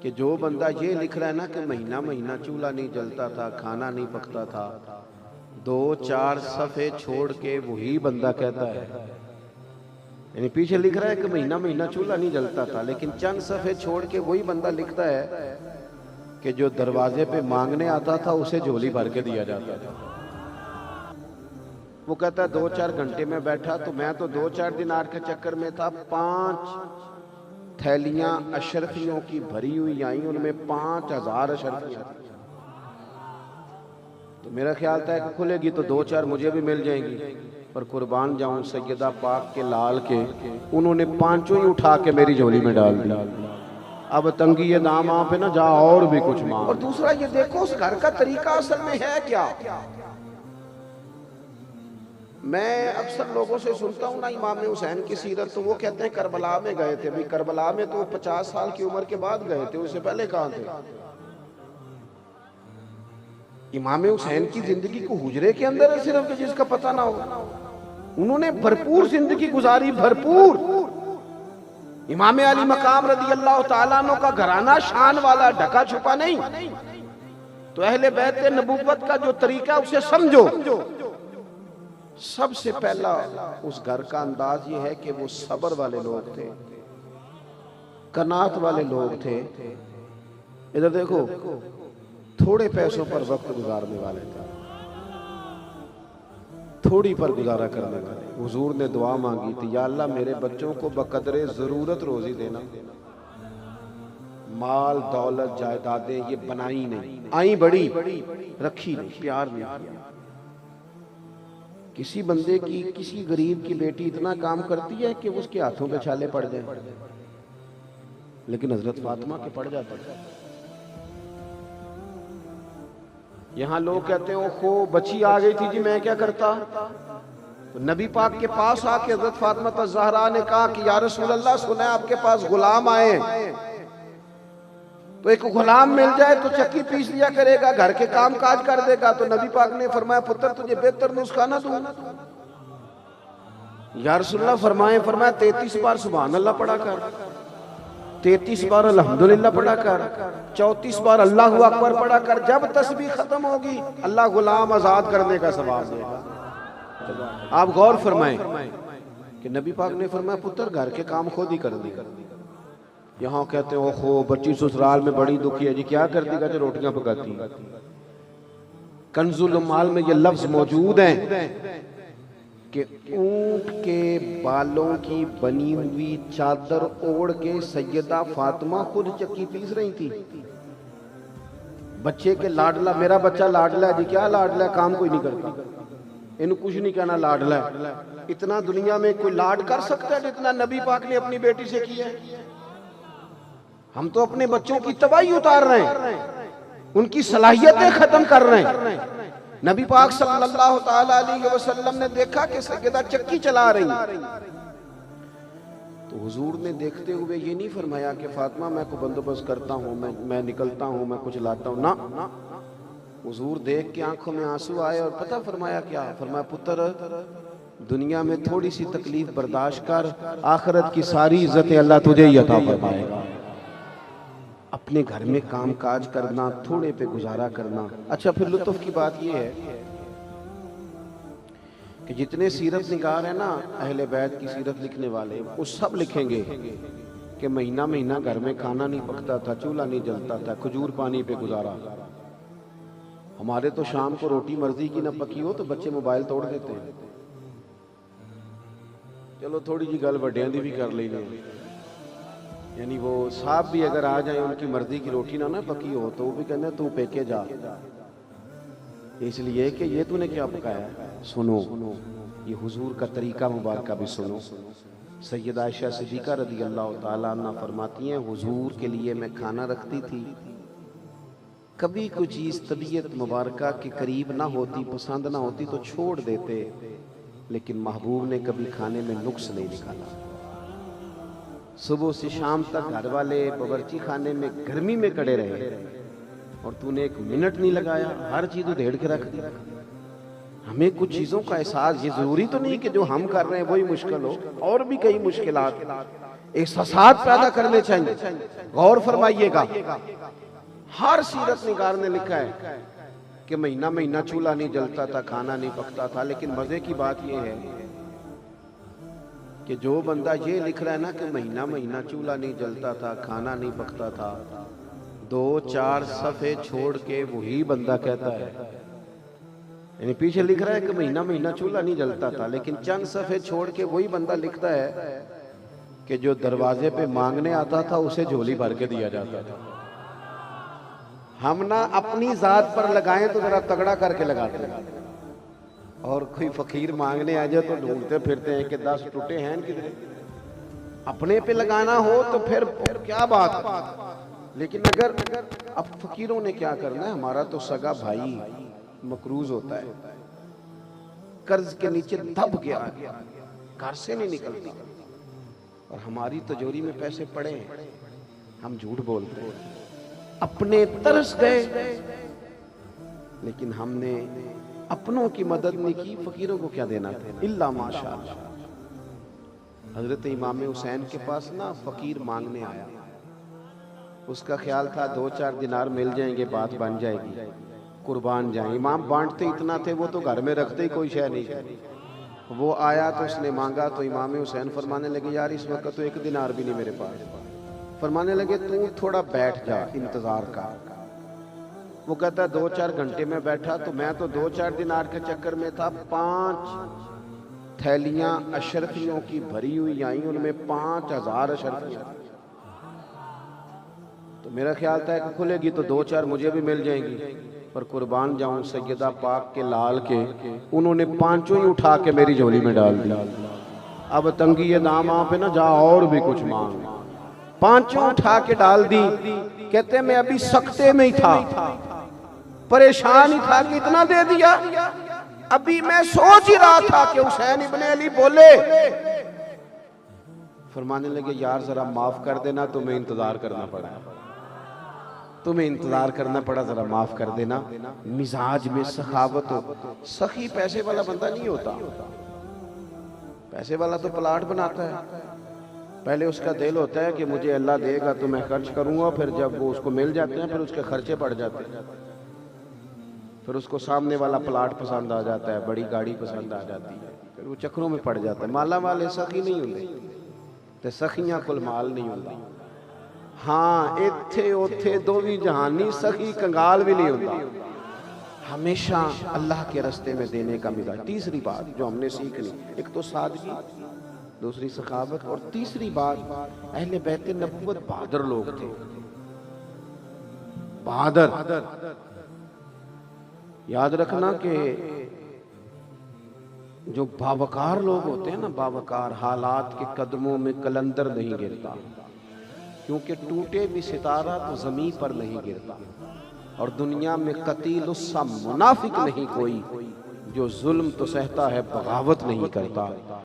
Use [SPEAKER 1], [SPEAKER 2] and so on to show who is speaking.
[SPEAKER 1] कि जो बंदा ये लिख रहा है ना कि महीना महीना चूल्हा नहीं जलता था, खाना नहीं पकता था, 2-4 सफ़े छोड़ के वही बंदा कहता है, यानी पीछे लिख रहा है कि महीना महीना चूल्हा नहीं जलता था, लेकिन चंद सफ़े छोड़ के वही बंदा लिखता है कि जो दरवाजे पे मांगने आता था उसे झोली भर के दिया जाता था। वो कहता है 2-4 घंटे में बैठा, तो मैं तो 2-4 दिनार के चक्कर में था, 5 थैलियां अशरफियों की भरी हुई आई, उनमें 5000 अशरफियां थी। तो मेरा ख्याल था कि खुलेगी तो 2-4 मुझे भी मिल जाएंगी, पर कुर्बान जाऊं सैयदा पाक के लाल के, उन्होंने 5 ही उठा के मेरी झोली में डाल दी। अब तंगी ये दाम आप है ना, जा और भी कुछ मांग। और दूसरा ये देखो उस घर का तरीका असल में है क्या। मैं अक्सर लोगों से सुनता हूँ ना इमाम हुसैन की सीरत, तो वो कहते हैं करबला में गए थे। भाई करबला में तो 50 साल की उम्र के बाद गए थे, उससे पहले कहाँ थे। इमाम हुसैन की जिंदगी को हुजरे के अंदर है सिर्फ, जिसका पता ना हो। उन्होंने भरपूर जिंदगी गुजारी, भरपूर। इमाम अली मकाम रदी अल्लाह तआला अन्हु का घराना शान वाला, ढका छुपा नहीं। तो अहले बैत नबूवत का जो तरीका उसे समझो। सबसे पहला उस घर का अंदाज ये है कि वो सब्र वाले लोग थे, कनात वाले लोग थे। इधर देखो, थोड़े पैसों पर वक्त गुजारने वाले थे, थोड़ी पर गुजारा करने वाले। हुजूर ने दुआ मांगी थी, या अल्लाह मेरे बच्चों को बकदरे जरूरत रोजी देना। माल दौलत जायदादें ये बनाई नहीं, आई बड़ी, रखी नहीं, प्यार नहीं किया। किसी बंदे की, किसी गरीब की बेटी इतना काम करती है कि उसके हाथों पे छाले पड़ जाए, लेकिन हजरत फातिमा के पड़ जाते हैं। यहाँ लोग कहते हैं ओहो बच्ची आ गई थी जी, मैं क्या करता। तो नबी पाक के पास आके हजरत फातिमा ज़हरा ने कहा कि या रसूल अल्लाह, सुना है आपके पास गुलाम आए, तो एक गुलाम मिल जाए तो चक्की पीस लिया करेगा, घर के काम काज कर देगा। तो नबी पाक ने फरमाया पुत्र तुझे बेहतर नुस्खा ना दूं। या रसूल अल्लाह फरमाया 33 बार सुभान अल्लाह पढ़ा कर, 33 बार अल्हम्दुलिल्लाह पढ़ा कर, 34 बार अल्लाहु अकबर पढ़ा कर। जब तस्बीह खत्म होगी अल्लाह गुलाम आजाद करने का सवाब देगा। आप गौर फरमाएं कि नबी पाक ने फरमाया पुत्र घर के काम खुद ही कर दी। यहाँ कहते हैं ओहो बच्ची ससुराल में बड़ी दुखी है जी, क्या कर दी, कहते रोटियां पकाती। कंजुल माल में ये लफ्ज मौजूद है कि ऊंट के बालों की बनी हुई चादर ओढ़ के सैयदा फातिमा खुद चक्की पीस रही थी। बच्चे के लाडला, मेरा बच्चा लाडला है जी, क्या लाडला है, काम कोई नहीं करता, इन्हें कुछ नहीं कहना लाडला है। इतना दुनिया में कोई लाड कर सकता है जितना नबी पाक ने अपनी बेटी से किया है। हम तो अपने बच्चों की तबाही उतार रहे हैं, उनकी सलाहियतें खत्म कर रहे हैं। नबी पाक सल्लल्लाहु ताला अलैहि वसल्लम ने देखा कि सैयदा चक्की चला रही, तो हुजूर ने देखते हुए ये नहीं फरमाया कि फातिमा मैं को बंदोबस्त करता हूँ, मैं निकलता हूँ, मैं कुछ लाता हूँ ना। हुजूर देख के आंखों में आंसू आए और पता फरमाया क्या, फरमाया पुत्र दुनिया में थोड़ी सी तकलीफ बर्दाश्त कर, आखिरत की सारी इज्जतें अल्लाह तुझे ही अता फरमाएगा। अपने घर में काम काज करना, थोड़े पे गुजारा करना। अच्छा फिर लुत्फ की बात यह है कि जितने सीरत निगार है ना अहले बैत की सीरत लिखने वाले, वो सब लिखेंगे कि महीना महीना घर में खाना नहीं पकता था, चूल्हा नहीं जलता था, खजूर पानी पे गुजारा। हमारे तो शाम को रोटी मर्जी की ना पकी हो तो बच्चे मोबाइल तोड़ देते हैं। चलो थोड़ी जी गल वड्डियां दी भी कर लेंगे, यानी वो साहब भी अगर आ जाए उनकी मर्जी की रोटी ना पकी हो तो वो भी कहते तू पेके जा, इसलिए कि ये तूने क्या पकाया। सुनो ये हुजूर का तरीका मुबारक भी सुनो। सैयदा आयशा सिद्दीका रदी अल्लाह ताला अन्हा फरमाती हैं हुजूर के लिए मैं खाना रखती थी, कभी कोई चीज़ तबीयत मुबारक के करीब ना होती, पसंद ना होती तो छोड़ देते, लेकिन महबूब ने कभी खाने में नुक्स नहीं निकाला। सुबह से शाम तक घर वाले बावर्ची खाने में गर्मी में खड़े रहे और तूने एक मिनट नहीं लगाया, हर चीज उधेड़ के रख दी। हमें कुछ चीजों का एहसास, ये जरूरी तो नहीं कि जो हम कर रहे हैं वही मुश्किल हो, और भी कई मुश्किलात। एहसास पैदा करने चाहिए। गौर फरमाइएगा, हर सीरत निगार ने लिखा है कि महीना महीना चूल्हा नहीं जलता था, खाना नहीं पकता था। लेकिन मजे की बात यह है कि जो बंदा ये लिख रहा है ना कि महीना महीना चूल्हा नहीं जलता था, खाना नहीं पकता था, 2-4 सफ़े छोड़ के वही बंदा कहता है, यानी पीछे लिख रहा है कि महीना महीना चूल्हा नहीं जलता था, लेकिन चंद सफ़े छोड़ के वही बंदा लिखता है कि जो दरवाजे पे मांगने आता था उसे झोली भर के दिया जाता था। हम ना अपनी जात पर लगाएं तो जरा तगड़ा करके लगाते हैं, और कोई फकीर मांगने आ जाए तो ढूंढते फिरते हैं कि 10 टूटे हैं किधर। अपने पे लगाना हो तो फिर क्या बात है। लेकिन अगर अब फकीरों ने क्या करना है, हमारा तो सगा भाई मकरूज होता है, कर्ज के नीचे दब गया, घर से नहीं निकलता, और हमारी तिजोरी में पैसे पड़े हैं, हम झूठ बोलते हैं, अपने तरस गए, लेकिन हमने अपनों की मदद नहीं की। फकीरों को क्या देना था, इल्ला माशाअल्लाह। हजरत इमाम हुसैन के पास ना फकीर मांगने आया, उसका ख्याल था 2-4 दिनार मिल जाएंगे, बात बन जाएगी, कुर्बान जाए। इमाम बांटते इतना थे, वो तो घर में रखते ही कोई शय नहीं। वो आया तो उसने मांगा, तो इमाम हुसैन फरमाने लगे, यार इस वक्त तो 1 दिनार भी नहीं मेरे पास। फरमाने लगे, तू थोड़ा बैठ जा, इंतजार का। वो कहता 2-4 घंटे में बैठा, तो मैं तो 2-4 दिनार के चक्कर में था। 5 थैलियां अशरफियों की भरी हुई आई, उनमें 5000 अशरफियां। तो मेरा ख्याल था कि खुलेगी तो 2-4 मुझे भी मिल जाएंगी, पर कुर्बान जाऊं सैयदा पाक के लाल के, उन्होंने 5 ही उठा के मेरी झोली में डाल दी। अब तंगी ये दाम आप है ना, जा और भी कुछ मांग। 5 उठा के डाल दी। कहते मैं अभी सख्ते में ही था, परेशान ही था कि इतना दे दिया। अभी मैं सोच ही रहा था कि हुसैन इब्ने अली बोले। फरमाने लगे, यार जरा माफ कर देना, तुम्हें इंतजार करना पड़ा, तुम्हें इंतजार करना पड़ा, जरा माफ कर देना। मिजाज में सखावत हो। सखी पैसे वाला बंदा नहीं होता, पैसे वाला तो प्लाट बनाता है। पहले उसका दिल होता है कि मुझे अल्लाह देगा तो मैं खर्च करूंगा, फिर जब वो उसको मिल जाते हैं फिर उसके खर्चे बढ़ जाते हैं, फिर उसको सामने वाला प्लाट पसंद आ जाता है, बड़ी गाड़ी पसंद आ जाती है, फिर वो चक्रों में पड़ जाता है। माला वाले सखी नहीं होंगे ते सखियां कुल माल नहीं होंगी। हाँ, इत्थे उथे दोवी जहानी, सखी कंगाल भी नहीं होता। हमेशा अल्लाह के रास्ते में देने का मिजाज। तीसरी बात जो हमने सीखनी, एक तो सादगी, दूसरी सखावत, और तीसरी बात अहले बैत नबुव्वत बहादुर लोग थे। बहादुर, याद रखना कि जो बावकार लोग होते हैं ना, बावकार, हालात के कदमों में कलंदर नहीं गिरता, क्योंकि टूटे भी सितारा तो जमीन पर नहीं गिरता। और दुनिया में कतील उससा मुनाफिक नहीं कोई, जो जुल्म तो सहता है बगावत नहीं करता।